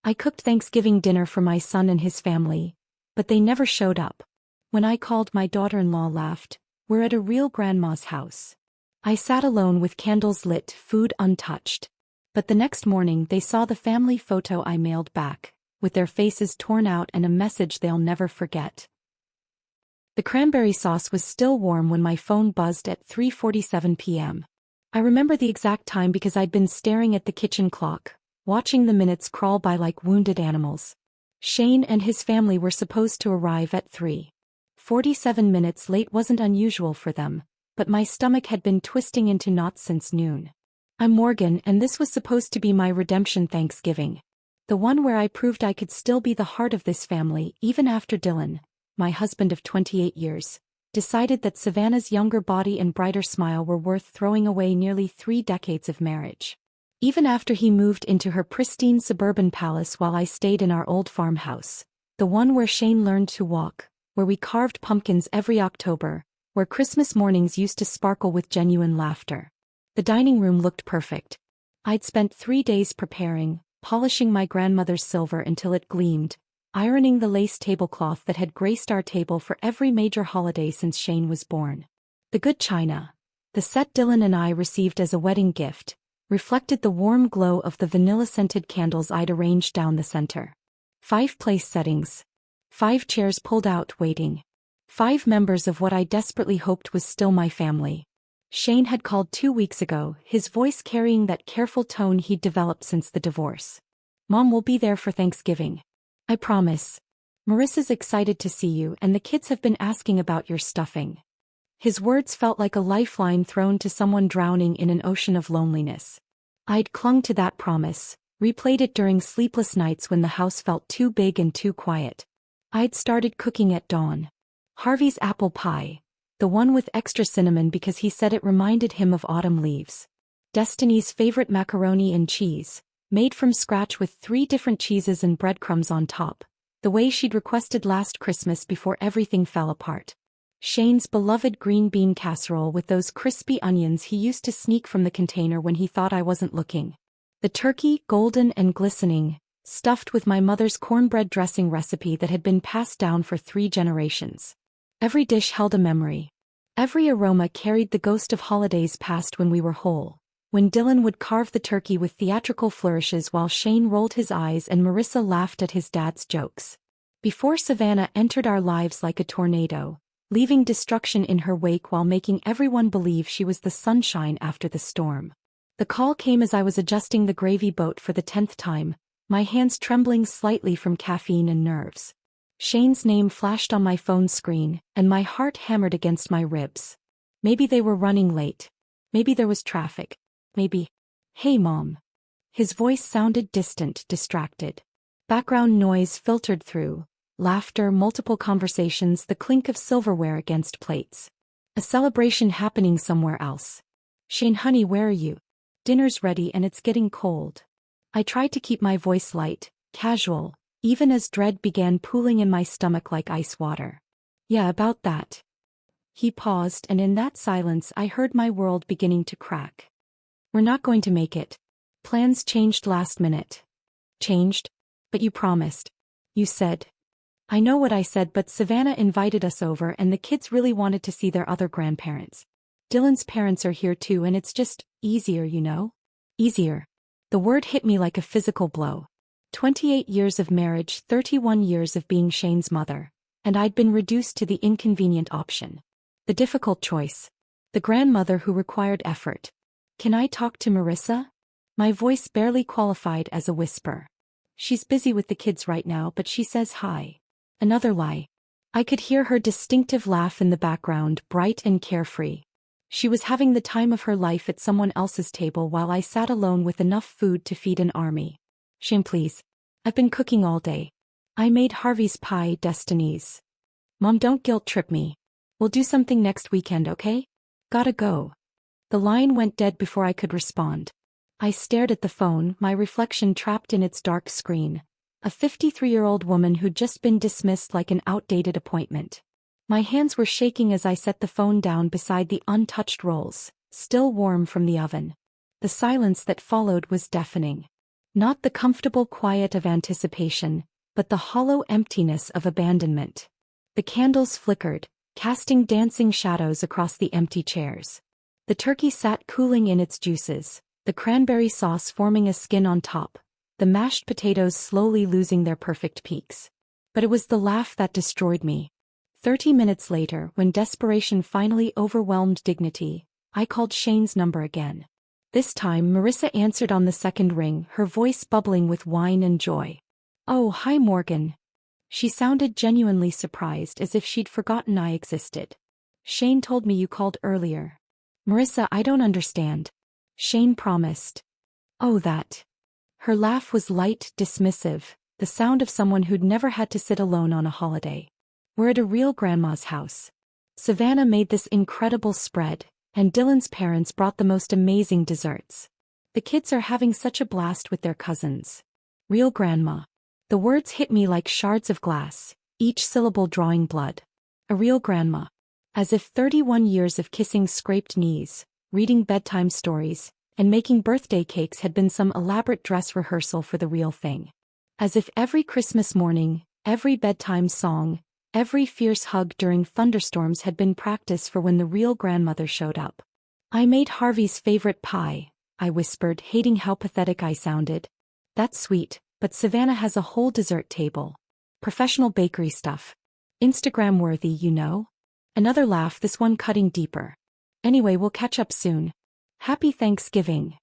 I cooked Thanksgiving dinner for my son and his family, but they never showed up. When I called, my daughter-in-law laughed. We're at a real grandma's house. I sat alone with candles lit, food untouched. But the next morning they saw the family photo I mailed back, with their faces torn out and a message they'll never forget. The cranberry sauce was still warm when my phone buzzed at 3:47 p.m. I remember the exact time because I'd been staring at the kitchen clock, watching the minutes crawl by like wounded animals. Shane and his family were supposed to arrive at 3:47 minutes late. Wasn't unusual for them, but my stomach had been twisting into knots since noon. I'm Morgan, and this was supposed to be my redemption Thanksgiving. The one where I proved I could still be the heart of this family even after Dylan, my husband of 28 years, decided that Savannah's younger body and brighter smile were worth throwing away nearly 3 decades of marriage. Even after he moved into her pristine suburban palace while I stayed in our old farmhouse, the one where Shane learned to walk, where we carved pumpkins every October, where Christmas mornings used to sparkle with genuine laughter. The dining room looked perfect. I'd spent 3 days preparing, polishing my grandmother's silver until it gleamed, ironing the lace tablecloth that had graced our table for every major holiday since Shane was born. The good china, the set Dylan and I received as a wedding gift, reflected the warm glow of the vanilla-scented candles I'd arranged down the center. 5 place settings. 5 chairs pulled out waiting. 5 members of what I desperately hoped was still my family. Shane had called 2 weeks ago, his voice carrying that careful tone he'd developed since the divorce. Mom will be there for Thanksgiving. I promise. Marissa's excited to see you and the kids have been asking about your stuffing. His words felt like a lifeline thrown to someone drowning in an ocean of loneliness. I'd clung to that promise, replayed it during sleepless nights when the house felt too big and too quiet. I'd started cooking at dawn. Harvey's apple pie, the one with extra cinnamon because he said it reminded him of autumn leaves. Destiny's favorite macaroni and cheese, made from scratch with 3 different cheeses and breadcrumbs on top, the way she'd requested last Christmas before everything fell apart. Shane's beloved green bean casserole with those crispy onions he used to sneak from the container when he thought I wasn't looking. The turkey, golden and glistening, stuffed with my mother's cornbread dressing recipe that had been passed down for 3 generations. Every dish held a memory. Every aroma carried the ghost of holidays past when we were whole. When Dylan would carve the turkey with theatrical flourishes while Shane rolled his eyes and Marissa laughed at his dad's jokes. Before Savannah entered our lives like a tornado, leaving destruction in her wake while making everyone believe she was the sunshine after the storm. The call came as I was adjusting the gravy boat for the 10th time, my hands trembling slightly from caffeine and nerves. Shane's name flashed on my phone screen, and my heart hammered against my ribs. Maybe they were running late. Maybe there was traffic. Maybe. Hey Mom. His voice sounded distant, distracted. Background noise filtered through. Laughter, multiple conversations, the clink of silverware against plates. A celebration happening somewhere else. Shane, honey, where are you? Dinner's ready and it's getting cold. I tried to keep my voice light, casual, even as dread began pooling in my stomach like ice water. Yeah, about that. He paused, and in that silence I heard my world beginning to crack. We're not going to make it. Plans changed last minute. Changed? But you promised. You said. I know what I said, but Savannah invited us over and the kids really wanted to see their other grandparents. Dylan's parents are here too, and it's just easier, you know? Easier. The word hit me like a physical blow. 28 years of marriage, 31 years of being Shane's mother, and I'd been reduced to the inconvenient option. The difficult choice. The grandmother who required effort. Can I talk to Marissa? My voice barely qualified as a whisper. She's busy with the kids right now, but she says hi. Another lie. I could hear her distinctive laugh in the background, bright and carefree. She was having the time of her life at someone else's table while I sat alone with enough food to feed an army. Shane, please. I've been cooking all day. I made Harvey's pie, Destiny's. Mom, don't guilt trip me. We'll do something next weekend, okay? Gotta go. The line went dead before I could respond. I stared at the phone, my reflection trapped in its dark screen. A 53-year-old woman who'd just been dismissed like an outdated appointment. My hands were shaking as I set the phone down beside the untouched rolls, still warm from the oven. The silence that followed was deafening. Not the comfortable quiet of anticipation, but the hollow emptiness of abandonment. The candles flickered, casting dancing shadows across the empty chairs. The turkey sat cooling in its juices, the cranberry sauce forming a skin on top, the mashed potatoes slowly losing their perfect peaks. But it was the laugh that destroyed me. 30 minutes later, when desperation finally overwhelmed dignity, I called Shane's number again. This time Marissa answered on the second ring, her voice bubbling with wine and joy. "Oh, hi Morgan." She sounded genuinely surprised, as if she'd forgotten I existed. "Shane told me you called earlier." "Marissa, I don't understand." "Shane promised." "Oh, that." Her laugh was light, dismissive, the sound of someone who'd never had to sit alone on a holiday. "We're at a real grandma's house. Savannah made this incredible spread, and Dylan's parents brought the most amazing desserts. The kids are having such a blast with their cousins." Real grandma. The words hit me like shards of glass, each syllable drawing blood. A real grandma. As if 31 years of kissing scraped knees, reading bedtime stories, and making birthday cakes had been some elaborate dress rehearsal for the real thing. As if every Christmas morning, every bedtime song, every fierce hug during thunderstorms had been practice for when the real grandmother showed up. "I made Harvey's favorite pie," I whispered, hating how pathetic I sounded. "That's sweet, but Savannah has a whole dessert table. Professional bakery stuff. Instagram worthy, you know?" Another laugh, this one cutting deeper. "Anyway, we'll catch up soon. Happy Thanksgiving."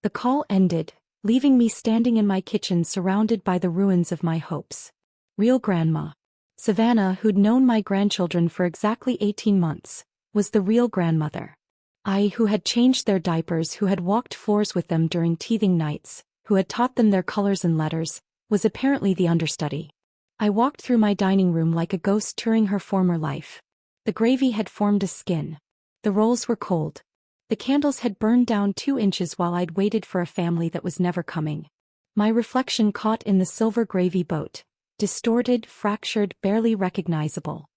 The call ended, leaving me standing in my kitchen surrounded by the ruins of my hopes. Real grandma. Savannah, who'd known my grandchildren for exactly 18 months, was the real grandmother. I, who had changed their diapers, who had walked floors with them during teething nights, who had taught them their colors and letters, was apparently the understudy. I walked through my dining room like a ghost touring her former life. The gravy had formed a skin. The rolls were cold. The candles had burned down 2 inches while I'd waited for a family that was never coming. My reflection caught in the silver gravy boat. Distorted, fractured, barely recognizable.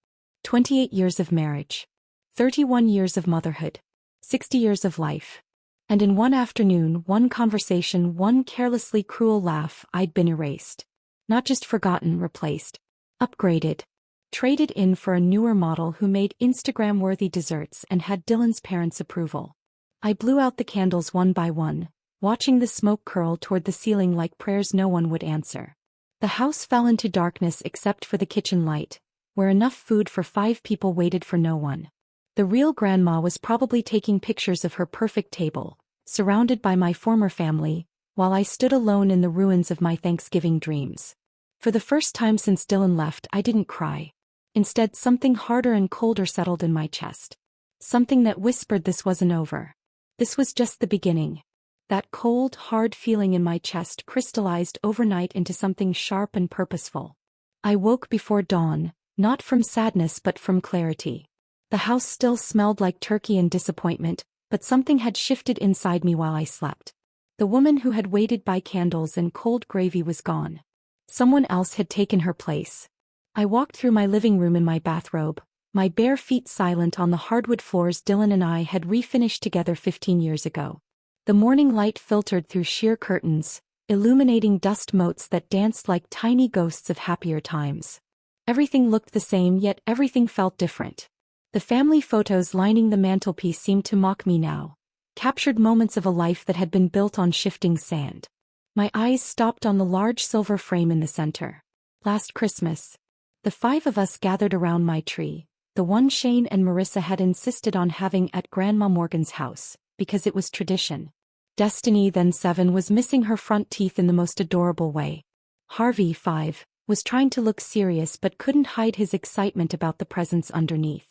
28 years of marriage. 31 years of motherhood. 60 years of life. And in one afternoon, one conversation, one carelessly cruel laugh, I'd been erased. Not just forgotten, replaced. Upgraded. Traded in for a newer model who made Instagram-worthy desserts and had Dylan's parents' approval. I blew out the candles one by one, watching the smoke curl toward the ceiling like prayers no one would answer. The house fell into darkness except for the kitchen light, where enough food for 5 people waited for no one. The real grandma was probably taking pictures of her perfect table, surrounded by my former family, while I stood alone in the ruins of my Thanksgiving dreams. For the first time since Dylan left, I didn't cry. Instead, something harder and colder settled in my chest. Something that whispered this wasn't over. This was just the beginning. That cold, hard feeling in my chest crystallized overnight into something sharp and purposeful. I woke before dawn, not from sadness but from clarity. The house still smelled like turkey and disappointment, but something had shifted inside me while I slept. The woman who had waited by candles and cold gravy was gone. Someone else had taken her place. I walked through my living room in my bathrobe, my bare feet silent on the hardwood floors Dylan and I had refinished together 15 years ago. The morning light filtered through sheer curtains, illuminating dust motes that danced like tiny ghosts of happier times. Everything looked the same, yet everything felt different. The family photos lining the mantelpiece seemed to mock me now, captured moments of a life that had been built on shifting sand. My eyes stopped on the large silver frame in the center. Last Christmas, the 5 of us gathered around my tree, the one Shane and Marissa had insisted on having at Grandma Morgan's house, because it was tradition. Destiny, then 7, was missing her front teeth in the most adorable way. Harvey, 5, was trying to look serious but couldn't hide his excitement about the presents underneath.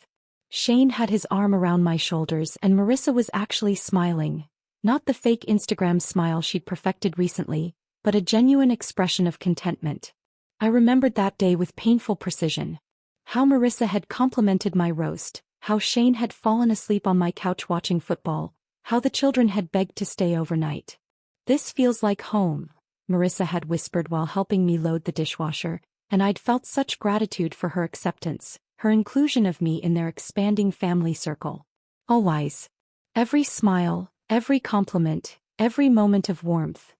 Shane had his arm around my shoulders and Marissa was actually smiling. Not the fake Instagram smile she'd perfected recently, but a genuine expression of contentment. I remembered that day with painful precision. How Marissa had complimented my roast, how Shane had fallen asleep on my couch watching football, how the children had begged to stay overnight. "This feels like home," Marissa had whispered while helping me load the dishwasher, and I'd felt such gratitude for her acceptance, her inclusion of me in their expanding family circle. Always. Every smile, every compliment, every moment of warmth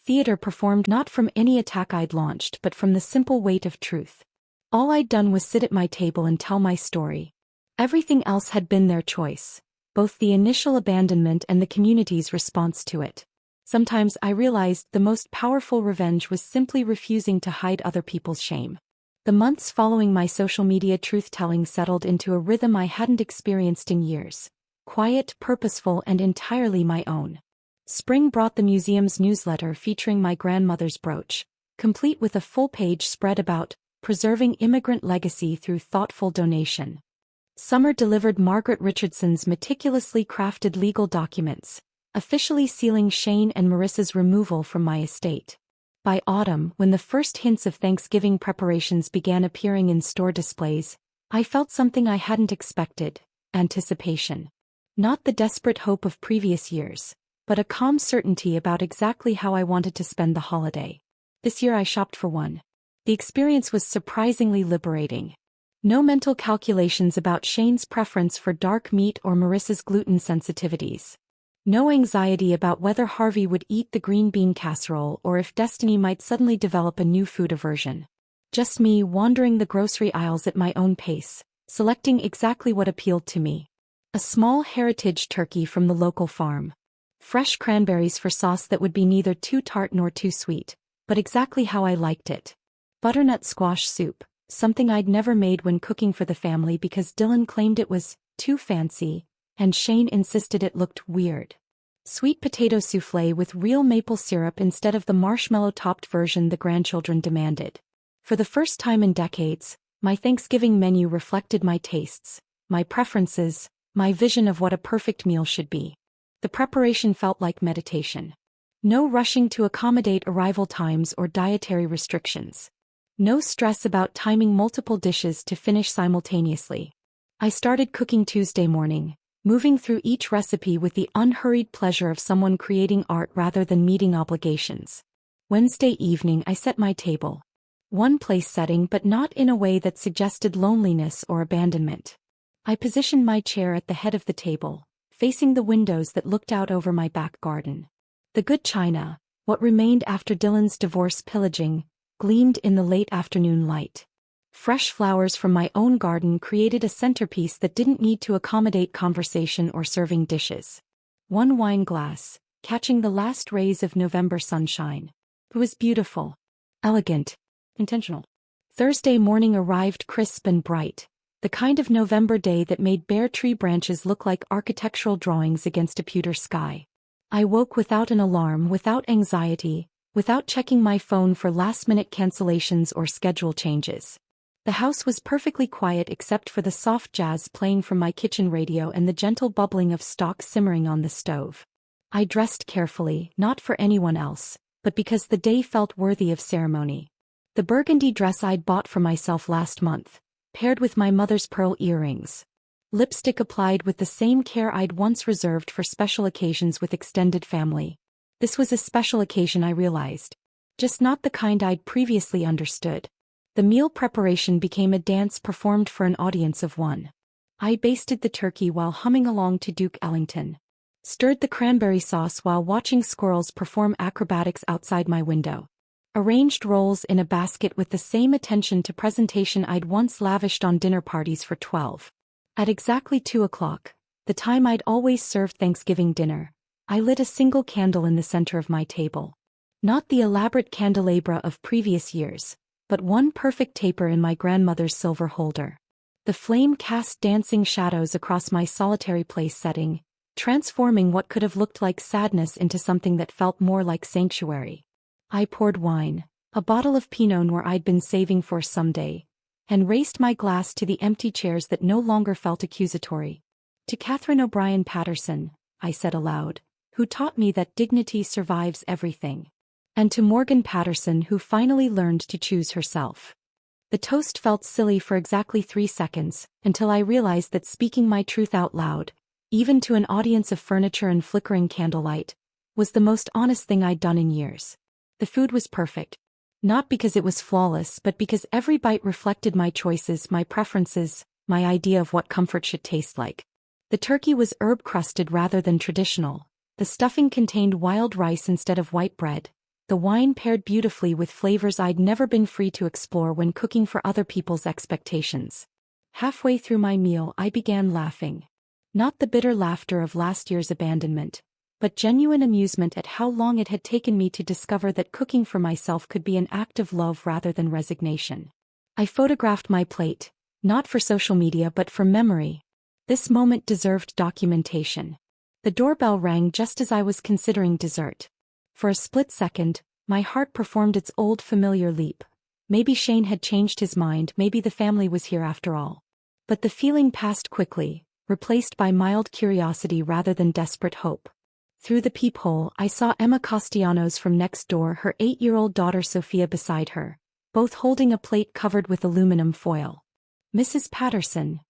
theater performed not from any attack I'd launched but from the simple weight of truth. All I'd done was sit at my table and tell my story. Everything else had been their choice, both the initial abandonment and the community's response to it. Sometimes I realized the most powerful revenge was simply refusing to hide other people's shame. The months following my social media truth-telling settled into a rhythm I hadn't experienced in years. Quiet, purposeful, and entirely my own. Spring brought the museum's newsletter featuring my grandmother's brooch, complete with a full-page spread about preserving immigrant legacy through thoughtful donation. Summer delivered Margaret Richardson's meticulously crafted legal documents, officially sealing Shane and Marissa's removal from my estate. By autumn, when the first hints of Thanksgiving preparations began appearing in store displays, I felt something I hadn't expected: anticipation. Not the desperate hope of previous years, but a calm certainty about exactly how I wanted to spend the holiday. This year I shopped for one. The experience was surprisingly liberating. No mental calculations about Shane's preference for dark meat or Marissa's gluten sensitivities. No anxiety about whether Harvey would eat the green bean casserole or if Destiny might suddenly develop a new food aversion. Just me wandering the grocery aisles at my own pace, selecting exactly what appealed to me. A small heritage turkey from the local farm. Fresh cranberries for sauce that would be neither too tart nor too sweet, but exactly how I liked it. Butternut squash soup, something I'd never made when cooking for the family because Dylan claimed it was too fancy, and Shane insisted it looked weird. Sweet potato soufflé with real maple syrup instead of the marshmallow-topped version the grandchildren demanded. For the first time in decades, my Thanksgiving menu reflected my tastes, my preferences, my vision of what a perfect meal should be. The preparation felt like meditation. No rushing to accommodate arrival times or dietary restrictions. No stress about timing multiple dishes to finish simultaneously. I started cooking Tuesday morning, moving through each recipe with the unhurried pleasure of someone creating art rather than meeting obligations. Wednesday evening I set my table. One place setting, but not in a way that suggested loneliness or abandonment. I positioned my chair at the head of the table, facing the windows that looked out over my back garden. The good china, what remained after Dylan's divorce pillaging, gleamed in the late afternoon light. Fresh flowers from my own garden created a centerpiece that didn't need to accommodate conversation or serving dishes. One wine glass, catching the last rays of November sunshine. It was beautiful, elegant, intentional. Thursday morning arrived crisp and bright, the kind of November day that made bare tree branches look like architectural drawings against a pewter sky. I woke without an alarm, without anxiety, without checking my phone for last-minute cancellations or schedule changes. The house was perfectly quiet except for the soft jazz playing from my kitchen radio and the gentle bubbling of stock simmering on the stove. I dressed carefully, not for anyone else, but because the day felt worthy of ceremony. The burgundy dress I'd bought for myself last month, paired with my mother's pearl earrings. Lipstick applied with the same care I'd once reserved for special occasions with extended family. This was a special occasion, I realized. Just not the kind I'd previously understood. The meal preparation became a dance performed for an audience of one. I basted the turkey while humming along to Duke Ellington. Stirred the cranberry sauce while watching squirrels perform acrobatics outside my window. Arranged rolls in a basket with the same attention to presentation I'd once lavished on dinner parties for 12. At exactly 2 o'clock, the time I'd always served Thanksgiving dinner, I lit a single candle in the center of my table. Not the elaborate candelabra of previous years, but one perfect taper in my grandmother's silver holder. The flame cast dancing shadows across my solitary place setting, transforming what could have looked like sadness into something that felt more like sanctuary. I poured wine, a bottle of Pinot Noir I'd been saving for someday, and raised my glass to the empty chairs that no longer felt accusatory. To Catherine O'Brien Patterson, I said aloud, who taught me that dignity survives everything. And to Morgan Patterson, who finally learned to choose herself. The toast felt silly for exactly 3 seconds, until I realized that speaking my truth out loud, even to an audience of furniture and flickering candlelight, was the most honest thing I'd done in years. The food was perfect. Not because it was flawless, but because every bite reflected my choices, my preferences, my idea of what comfort should taste like. The turkey was herb-crusted rather than traditional. The stuffing contained wild rice instead of white bread, The wine paired beautifully with flavors I'd never been free to explore when cooking for other people's expectations. Halfway through my meal, I began laughing. Not the bitter laughter of last year's abandonment, but genuine amusement at how long it had taken me to discover that cooking for myself could be an act of love rather than resignation. I photographed my plate, not for social media but for memory. This moment deserved documentation. The doorbell rang just as I was considering dessert. For a split second, my heart performed its old familiar leap. Maybe Shane had changed his mind, maybe the family was here after all. But the feeling passed quickly, replaced by mild curiosity rather than desperate hope. Through the peephole, I saw Emma Castellanos from next door, her 8-year-old daughter Sophia beside her, both holding a plate covered with aluminum foil. "Mrs. Patterson."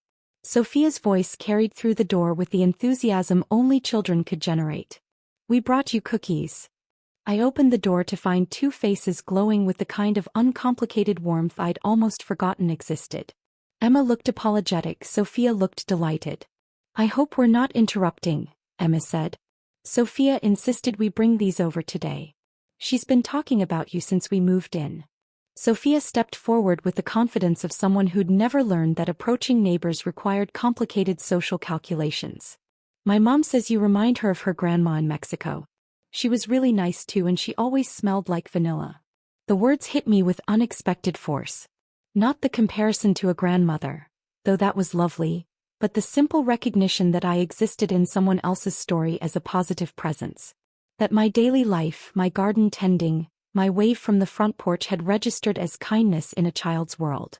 Sophia's voice carried through the door with the enthusiasm only children could generate. "We brought you cookies." I opened the door to find two faces glowing with the kind of uncomplicated warmth I'd almost forgotten existed. Emma looked apologetic, Sophia looked delighted. "I hope we're not interrupting," Emma said. "Sophia insisted we bring these over today. She's been talking about you since we moved in." Sophia stepped forward with the confidence of someone who'd never learned that approaching neighbors required complicated social calculations. "My mom says you remind her of her grandma in Mexico. She was really nice too, and she always smelled like vanilla." The words hit me with unexpected force. Not the comparison to a grandmother, though that was lovely, but the simple recognition that I existed in someone else's story as a positive presence. That my daily life, my garden tending, my wave from the front porch had registered as kindness in a child's world.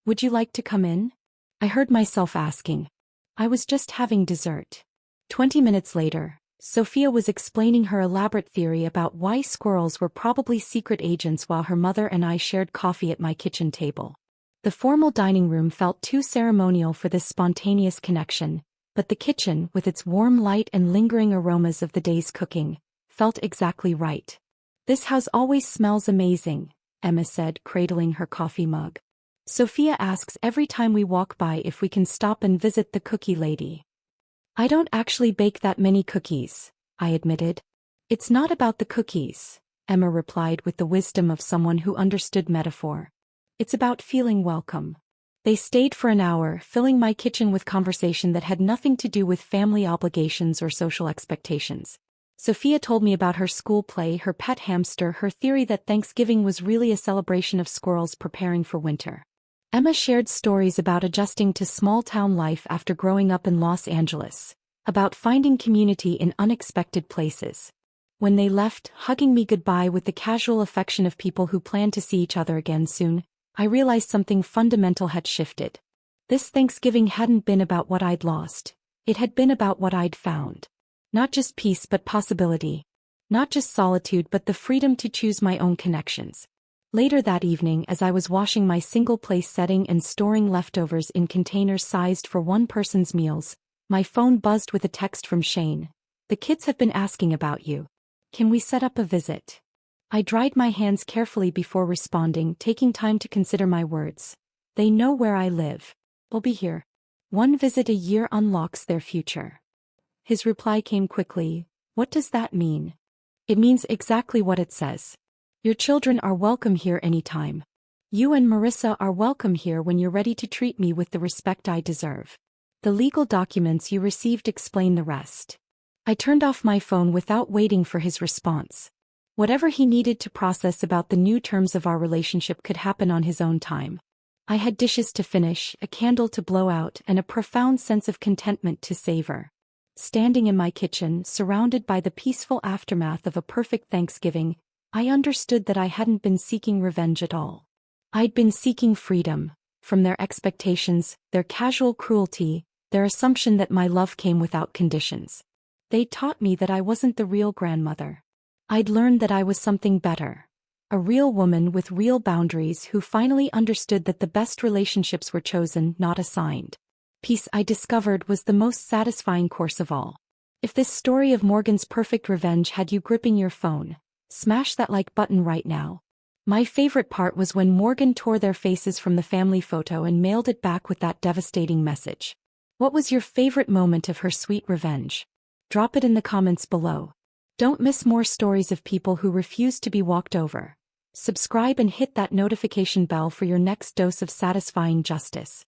"Would you like to come in?" I heard myself asking. I was just having dessert. 20 minutes later, Sophia was explaining her elaborate theory about why squirrels were probably secret agents while her mother and I shared coffee at my kitchen table. The formal dining room felt too ceremonial for this spontaneous connection, but the kitchen, with its warm light and lingering aromas of the day's cooking, felt exactly right. "This house always smells amazing," Emma said, cradling her coffee mug. "Sophia asks every time we walk by if we can stop and visit the cookie lady." "I don't actually bake that many cookies," I admitted. "It's not about the cookies," Emma replied with the wisdom of someone who understood metaphor. "It's about feeling welcome." They stayed for an hour, filling my kitchen with conversation that had nothing to do with family obligations or social expectations. Sophia told me about her school play, her pet hamster, her theory that Thanksgiving was really a celebration of squirrels preparing for winter. Emma shared stories about adjusting to small-town life after growing up in Los Angeles, about finding community in unexpected places. When they left, hugging me goodbye with the casual affection of people who plan to see each other again soon, I realized something fundamental had shifted. This Thanksgiving hadn't been about what I'd lost. It had been about what I'd found. Not just peace but possibility. Not just solitude but the freedom to choose my own connections. Later that evening, as I was washing my single-place setting and storing leftovers in containers sized for one person's meals, my phone buzzed with a text from Shane. "The kids have been asking about you. Can we set up a visit?" I dried my hands carefully before responding, taking time to consider my words. "They know where I live. We'll be here. One visit a year unlocks their future." His reply came quickly. "What does that mean?" "It means exactly what it says. Your children are welcome here anytime. You and Marissa are welcome here when you're ready to treat me with the respect I deserve. The legal documents you received explain the rest." I turned off my phone without waiting for his response. Whatever he needed to process about the new terms of our relationship could happen on his own time. I had dishes to finish, a candle to blow out, and a profound sense of contentment to savor. Standing in my kitchen, surrounded by the peaceful aftermath of a perfect Thanksgiving, I understood that I hadn't been seeking revenge at all. I'd been seeking freedom, from their expectations, their casual cruelty, their assumption that my love came without conditions. They taught me that I wasn't the real grandmother. I'd learned that I was something better. A real woman with real boundaries who finally understood that the best relationships were chosen, not assigned. Peace, I discovered, was the most satisfying course of all. If this story of Morgan's perfect revenge had you gripping your phone, smash that like button right now. My favorite part was when Morgan tore their faces from the family photo and mailed it back with that devastating message. What was your favorite moment of her sweet revenge? Drop it in the comments below. Don't miss more stories of people who refuse to be walked over. Subscribe and hit that notification bell for your next dose of satisfying justice.